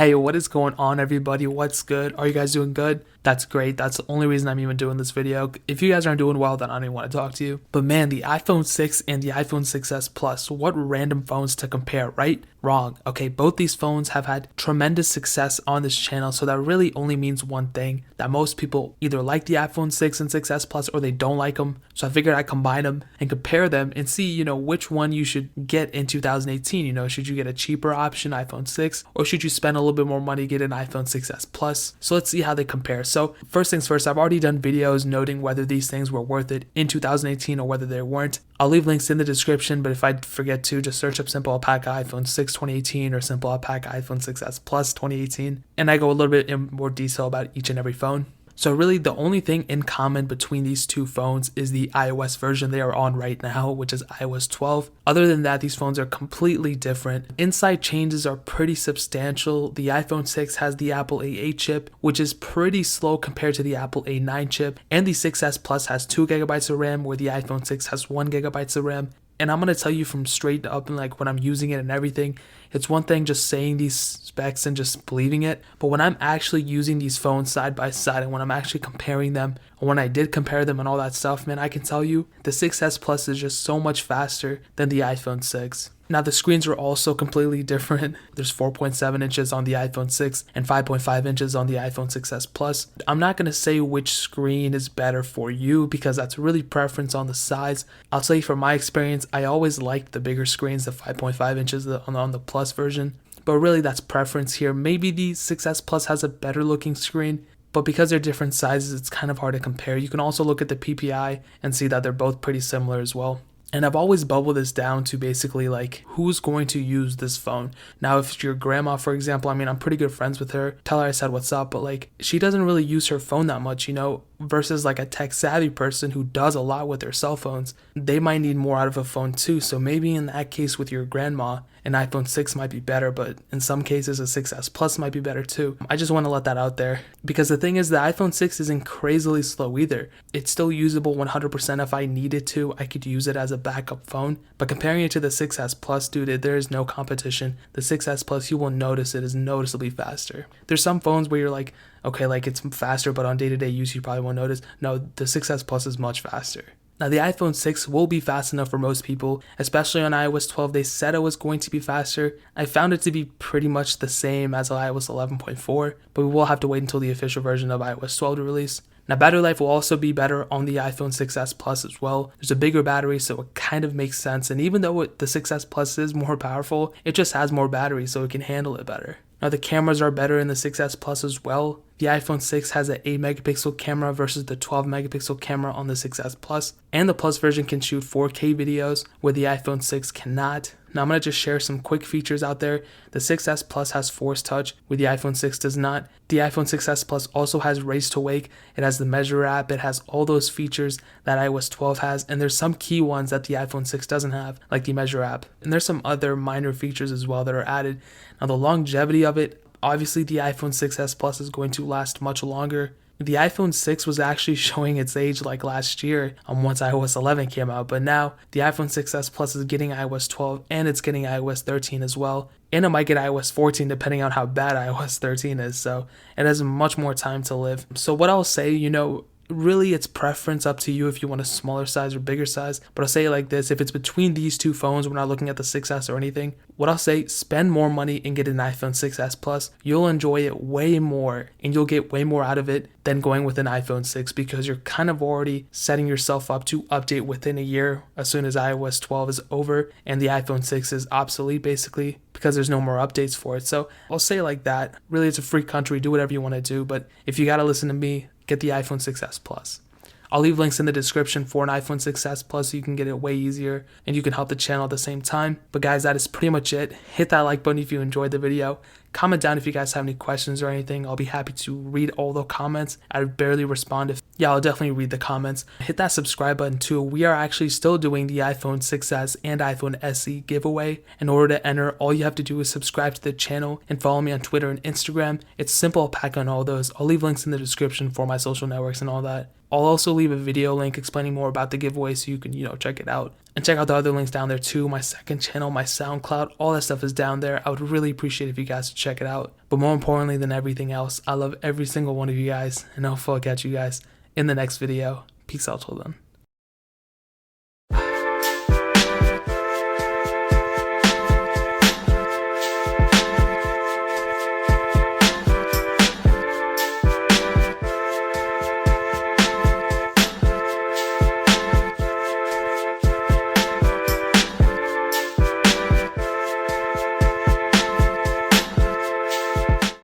Hey, what is going on, everybody? What's good? Are you guys doing good? That's great. That's the only reason I'm even doing this video. If you guys aren't doing well, then I don't even want to talk to you. But man, the iPhone 6 and the iPhone 6s Plus, what random phones to compare, right? Wrong. Okay, both these phones have had tremendous success on this channel, so that really only means one thing, that most people either like the iPhone 6 and 6s Plus or they don't like them. So I figured I'd combine them and compare them and see, which one you should get in 2018. Should you get a cheaper option, iPhone 6, or should you spend a little bit more money, get an iPhone 6s Plus? So let's see how they compare. So first things first, I've already done videos noting whether these things were worth it in 2018 or whether they weren't. I'll leave links in the description, but if I forget to, just search up Simple Alpaca iPhone 6 2018 or Simple Alpaca iPhone 6s Plus 2018, and I go a little bit in more detail about each and every phone. So really the only thing in common between these two phones is the iOS version they are on right now, which is iOS 12. Other than that, these phones are completely different. Inside changes are pretty substantial. The iPhone 6 has the Apple A8 chip, which is pretty slow compared to the Apple A9 chip, and the 6s Plus has 2GB of RAM where the iPhone 6 has 1GB of RAM. And I'm going to tell you from straight up and like when I'm using it and everything, it's one thing just saying these specs and just believing it. But when I'm actually using these phones side by side and when I'm actually comparing them, and when I did compare them and all that stuff, man, I can tell you the 6s Plus is just so much faster than the iPhone 6. Now the screens are also completely different. There's 4.7 inches on the iPhone 6 and 5.5 inches on the iPhone 6s Plus. I'm not going to say which screen is better for you because that's really preference on the size. I'll tell you from my experience, I always liked the bigger screens, the 5.5 inches on the Plus version. But really that's preference here. Maybe the 6s Plus has a better looking screen, but because they're different sizes, it's kind of hard to compare. You can also look at the PPI and see that they're both pretty similar as well. And I've always bubbled this down to basically like who's going to use this phone. Now, if it's your grandma, for example, I mean, I'm pretty good friends with her. Tell her I said what's up, but like she doesn't really use her phone that much, versus like a tech savvy person who does a lot with their cell phones. They might need more out of a phone too. So maybe in that case with your grandma, an iPhone 6 might be better, but in some cases a 6s Plus might be better too. I just want to let that out there because the thing is the iPhone 6 isn't crazily slow either. It's still usable 100%. If I needed to, I could use it as a backup phone, but comparing it to the 6s Plus, dude, there is no competition. The 6s Plus, you will notice it is noticeably faster. There's some phones where you're like, okay, like it's faster, but on day-to-day use you probably won't notice. No, the 6s Plus is much faster. Now the iPhone 6 will be fast enough for most people, especially on iOS 12. They said it was going to be faster. I found it to be pretty much the same as iOS 11.4, but we will have to wait until the official version of iOS 12 to release. Now battery life will also be better on the iPhone 6s Plus as well. There's a bigger battery, so it kind of makes sense. And even though the 6s Plus is more powerful, it just has more battery, so it can handle it better. Now the cameras are better in the 6s Plus as well. The iPhone 6 has an 8 megapixel camera versus the 12 megapixel camera on the 6s Plus, and the Plus version can shoot 4K videos where the iPhone 6 cannot. Now I'm going to just share some quick features out there. The 6s Plus has Force Touch, where the iPhone 6 does not. The iPhone 6s Plus also has Raise to Wake. It has the Measure app. It has all those features that iOS 12 has, and there's some key ones that the iPhone 6 doesn't have, like the Measure app. And there's some other minor features as well that are added. Now the longevity of it, obviously the iPhone 6s Plus is going to last much longer. The iPhone 6 was actually showing its age like last year once iOS 11 came out, but now the iPhone 6s Plus is getting iOS 12 and it's getting iOS 13 as well. And it might get iOS 14 depending on how bad iOS 13 is, so it has much more time to live. So what I'll say, really it's preference up to you if you want a smaller size or bigger size, but I'll say it like this: if it's between these two phones, we're not looking at the 6s or anything, what I'll say, spend more money and get an iPhone 6s Plus. You'll enjoy it way more and you'll get way more out of it than going with an iPhone 6 because you're kind of already setting yourself up to update within a year as soon as iOS 12 is over and the iPhone 6 is obsolete basically because there's no more updates for it. So I'll say it like that. Really, it's a free country, do whatever you want to do, but if you gotta listen to me, get the iPhone 6s Plus. I'll leave links in the description for an iPhone 6s Plus so you can get it way easier and you can help the channel at the same time. But guys, that is pretty much it. Hit that like button if you enjoyed the video. Comment down if you guys have any questions or anything. I'll be happy to read all the comments. I barely respond. I'll definitely read the comments. Hit that subscribe button too. We are actually still doing the iPhone 6s and iPhone SE giveaway. In order to enter, all you have to do is subscribe to the channel and follow me on Twitter and Instagram. It's Simple Alpaca on all those. I'll leave links in the description for my social networks and all that. I'll also leave a video link explaining more about the giveaway so you can, check it out. And check out the other links down there too. My second channel, my SoundCloud, all that stuff is down there. I would really appreciate if you guys would check it out. But more importantly than everything else, I love every single one of you guys, and I'll catch you guys in the next video. Peace out till then.